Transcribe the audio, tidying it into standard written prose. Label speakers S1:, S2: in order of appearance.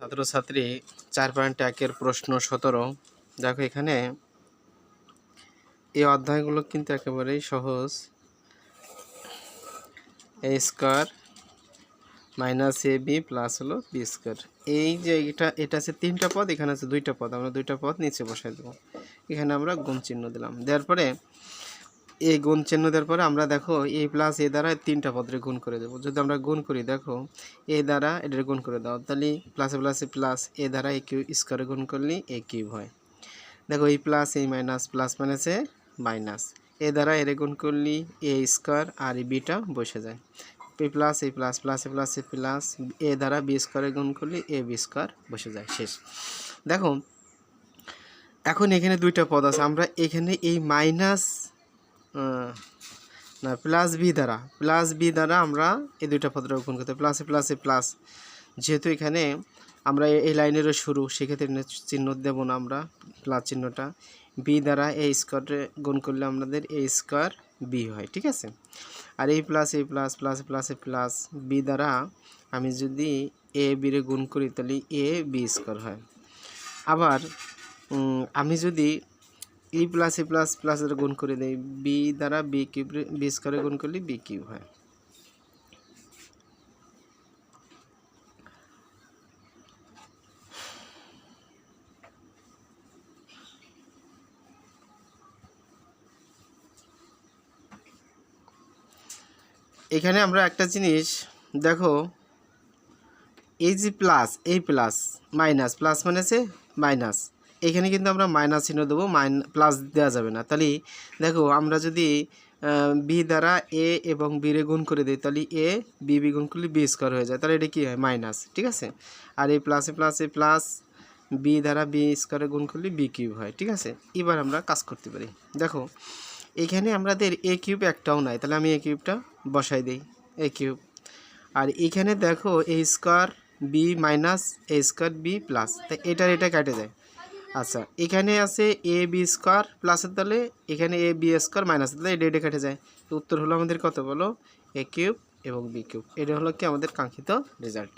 S1: ছাত্রছাত্রী 4.1 প্রশ্ন 17। দেখো এখানে এই অধ্যায়গুলো কিন্তু একেবারেই সহজ। এ square minus A B plus হলো বি স্কোয়ার। এই যে এটা আছে 3টা পদ, এখানে আছে 2টা পদ, আমরা 2টা পদ নিচে বসাই দেবো। এখানে আমরা গুণ চিহ্ন দিলাম, দেওয়ার পরে এই গুণ চিহ্ন দেওয়ার পরে আমরা দেখো এ প্লাস এ দ্বারা 3টা পদের গুণ করে দেবো। যদি আমরা গুণ করি, দেখো এ দ্বারা এটার গুণ করে দাও, তাহলে প্লাসে প্লাসে প্লাস, এ দ্বারা এ কিউ স্কোয়ারে গুণ করলে এ কিউব হয়। দেখো এই প্লাস এই মাইনাস, প্লাস মাইনাসে মাইনাস, এ দ্বারা এর গুণ করলে এ স্কোয়ার আর এই বিটা বসে যায়। এই প্লাস এই প্লাস, প্লাসে প্লাসে প্লাস, এ দ্বারা বি স্কোয়ারে গুণ করলে এ বি স্কোয়ার বসে যায়, শেষ। দেখো এখন এখানে 2টা পদ আছে, আমরা এখানে এই মাইনাস না প্লাস বি দ্বারা আমরা এই 2টা পদের গুণ করতে, প্লাসে প্লাসে প্লাস, যেহেতু এখানে আমরা এই লাইনেরও শুরু, সেক্ষেত্রে চিহ্ন দেব না আমরা প্লাস চিহ্নটা। বি দ্বারা এ স্কোয়ারে গুণ করলে আমাদের এ স্কোয়ার বি হয়, ঠিক আছে। আর এই প্লাস এই প্লাস, প্লাসে প্লাসে প্লাস, বি দ্বারা আমি যদি এ বিরে গুণ করি তাহলে এ বি স্কোয়ার হয়। আবার আমি যদি এই প্লাস এ প্লাস প্লাসের গুণ করে দেই, বি দ্বারা বি কিউব বি স্কোয়ারে গুণ করলে বি কিউব হয়। এখানে আমরা একটা জিনিস দেখো, এই যে প্লাস এই প্লাস মাইনাস, প্লাস মাইনাসে মাইনাস, এখানে কিন্তু আমরা মাইনাস চিহ্ন দেবো, প্লাস দেওয়া যাবে না। তাহলে দেখো আমরা যদি বি দ্বারা এ এবং বি রে গুণ করে দিই, তাহলে এ বি গুণ করলে বি স্কোয়ার হয়ে যায়, তাহলে এটা কী হয়, মাইনাস, ঠিক আছে। আর এই প্লাসে প্লাসে প্লাস, বি দ্বারা বি স্কোয়ারে গুণ করলে বি কিউব হয়, ঠিক আছে। এবার আমরা কাজ করতে পারি। দেখো এখানে আমাদের এ কিউব একটাও নাই, তাহলে আমি এ কিউবটা বসাই দিই, এ কিউব। আর এখানে দেখো এ স্কোয়ার বি মাইনাস এ স্কোয়ার বি প্লাস, তাই এটা কেটে যায়। আচ্ছা এখানে আছে এ বি স্কোয়ার প্লাসের তাহলে এখানে এ বি স্কোয়ার মাইনাসের তাহলে এটা কেটে যায়। তো উত্তর হলো আমাদের কত বলো, এ কিউব এবং বি কিউব। এটা হলো কি আমাদের কাঙ্ক্ষিত রেজাল্ট।